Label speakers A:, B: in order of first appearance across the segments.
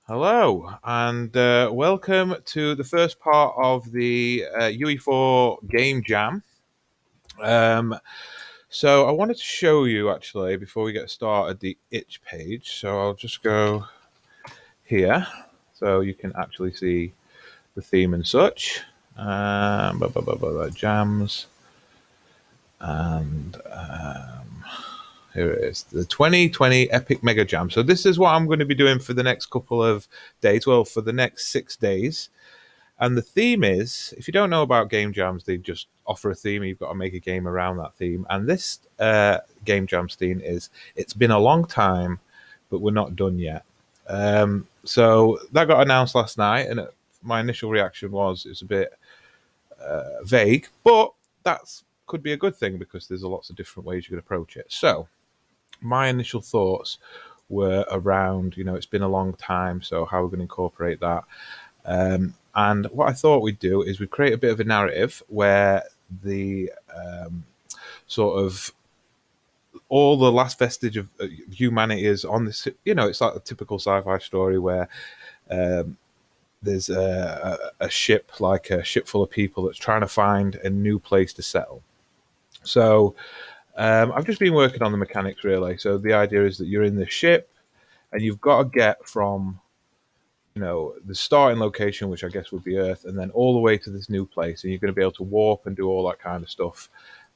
A: Hello, and welcome to the first part of the UE4 Game Jam. Um, so, I wanted to show you actually before we get started the itch page. So, I'll just go here so you can actually see the theme and such. Jams, and here it is, the 2020 Epic Mega Jam. So, this is what I'm going to be doing for the next couple of days. Well, for the next 6 days. And the theme is, if you don't know about game jams, they just offer a theme. You've got to make a game around that theme. And this game jams theme is, it's been a long time, but we're not done yet. So that got announced last night, and my initial reaction was it's a bit vague, but that could be a good thing because there's lots of different ways you can approach it. So my initial thoughts were around, it's been a long time, so how we're going to incorporate that. And what I thought we'd do is we'd create a bit of a narrative where the sort of all the last vestige of humanity is on this. It's like a typical sci-fi story where there's a ship, like a ship full of people that's trying to find a new place to settle. So I've just been working on the mechanics really. So the idea is that you're in this ship and you've got to get from the starting location, which I guess would be Earth, and then all the way to this new place, and you're going to be able to warp and do all that kind of stuff.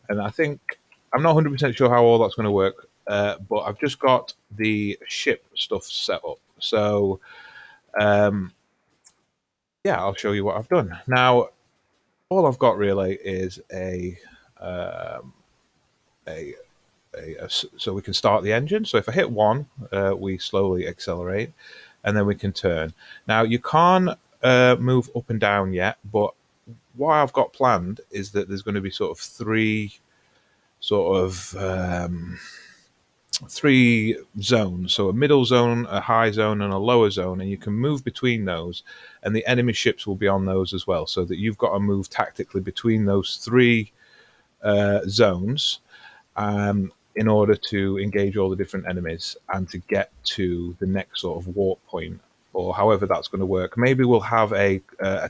A: And I think I'm not 100% sure how all that's going to work, but I've just got the ship stuff set up. So, yeah, I'll show you what I've done. Now, all I've got really is um, a so we can start the engine. So if I hit one, we slowly accelerate, and then we can turn. Now you can't move up and down yet, but what I've got planned is that there's going to be sort of three zones. So a middle zone, a high zone, and a lower zone, and you can move between those, and the enemy ships will be on those as well. So that you've got to move tactically between those three zones. In order to engage all the different enemies and to get to the next sort of warp point, or however that's going to work. Maybe we'll have a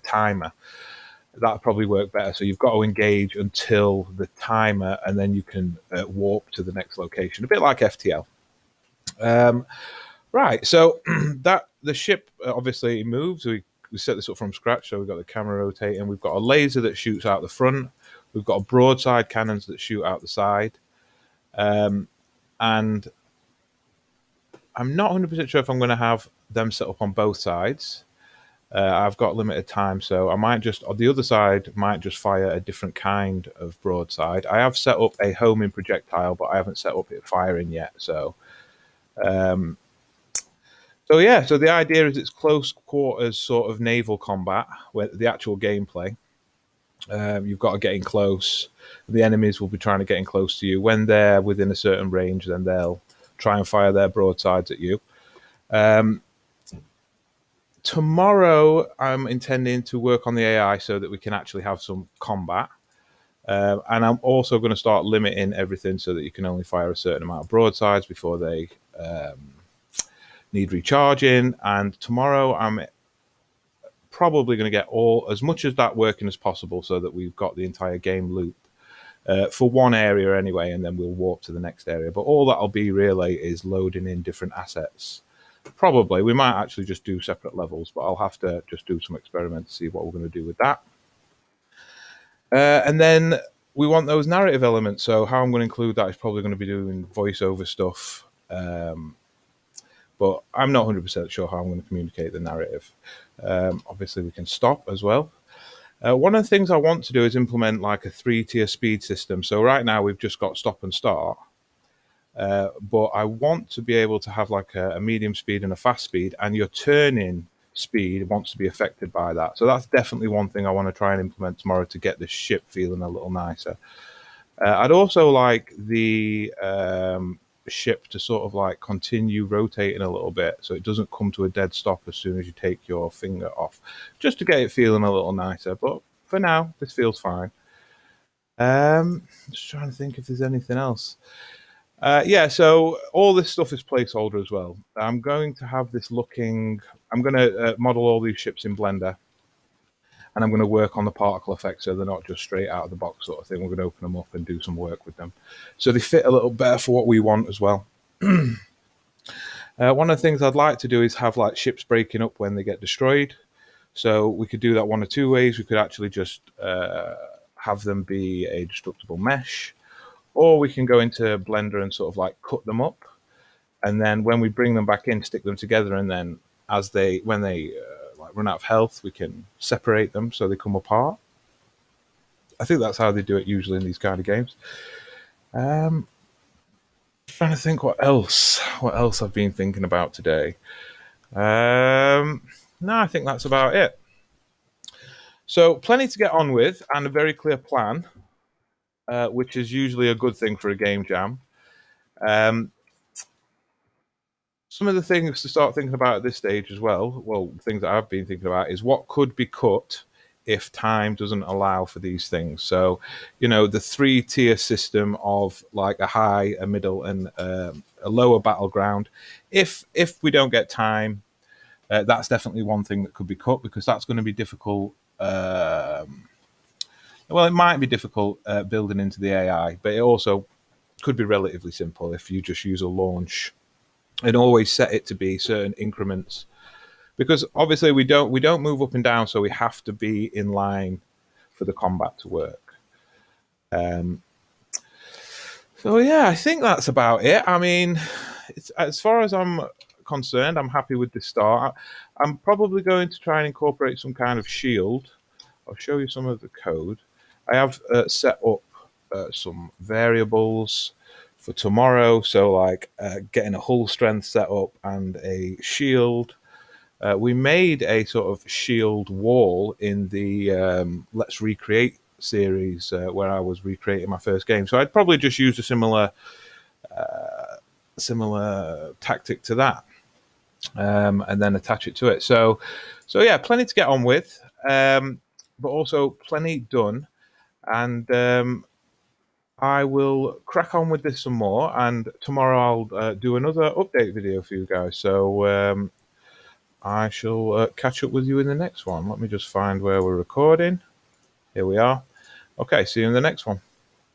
A: timer. That'll probably work better. So you've got to engage until the timer, and then you can warp to the next location. A bit like FTL. Right. So that the ship obviously moves. We set this up from scratch. So we've got the camera rotating. We've got a laser that shoots out the front. We've got a broadside cannons that shoot out the side. And I'm not 100% sure if I'm going to have them set up on both sides. I've got limited time, so I might just, on the other side, might just fire a different kind of broadside. I have set up a homing projectile, but I haven't set up it firing yet. So yeah, so the idea is it's close quarters sort of naval combat, where the actual gameplay. You've got to get in close. The enemies will be trying to get in close to you. When they're within a certain range, then they'll try and fire their broadsides at you. Tomorrow, I'm intending to work on the AI so that we can actually have some combat. And I'm also going to start limiting everything so that you can only fire a certain amount of broadsides before they need recharging. And tomorrow, I'm probably going to get as much of that working as possible so that we've got the entire game loop for one area anyway, and then we'll warp to the next area. But all that'll be really is loading in different assets. Probably we might actually just do separate levels, but I'll have to just do some experiments to see what we're going to do with that. And then we want those narrative elements. So how I'm going to include that is probably going to be doing voiceover stuff. But I'm not 100% sure how I'm going to communicate the narrative. Obviously, we can stop as well. One of the things I want to do is implement like a 3-tier speed system. So right now we've just got stop and start. But I want to be able to have like a medium speed and a fast speed, and your turning speed wants to be affected by that. So that's definitely one thing I want to try and implement tomorrow to get this ship feeling a little nicer. I'd also like the ship to sort of like continue rotating a little bit so it doesn't come to a dead stop as soon as you take your finger off, just to get it feeling a little nicer. But for now, this feels fine. Just trying to think if there's anything else. Yeah, so all this stuff is placeholder as well. I'm going to have this looking. I'm going to model all these ships in Blender, and I'm going to work on the particle effects so they're not just straight out of the box sort of thing. We're going to open them up and do some work with them, so they fit a little better for what we want as well. One of the things I'd like to do is have like ships breaking up when they get destroyed. So we could do that one or two ways. We could actually just have them be a destructible mesh, or we can go into Blender and sort of like cut them up, and then when we bring them back in, stick them together, and then when they like run out of health, we can separate them so they come apart. I think that's how they do it usually in these kind of games. Um, Trying to think what else I've been thinking about today. No, I think that's about it. So plenty to get on with and a very clear plan, which is usually a good thing for a game jam. Um, some of the things to start thinking about at this stage as well, things that I've been thinking about, is what could be cut if time doesn't allow for these things. So, the 3-tier system of like a high, a middle, and a lower battleground. If we don't get time, that's definitely one thing that could be cut, because that's going to be difficult. Well, it might be difficult building into the AI, but it also could be relatively simple if you just use a launch and always set it to be certain increments, because obviously we don't move up and down, so we have to be in line for the combat to work. So yeah, I think that's about it. I mean, as far as I'm concerned, I'm happy with the start. I'm probably going to try and incorporate some kind of shield. I'll show you some of the code. I have set up some variables for tomorrow, so like getting a hull strength set up and a shield. We made a sort of shield wall in the Let's Recreate series where I was recreating my first game. So I'd probably just use a similar tactic to that, and then attach it to it. So yeah, plenty to get on with, but also plenty done. And I will crack on with this some more, and tomorrow I'll do another update video for you guys. So I shall catch up with you in the next one. Let me just find where we're recording. Here we are. Okay, see you in the next one.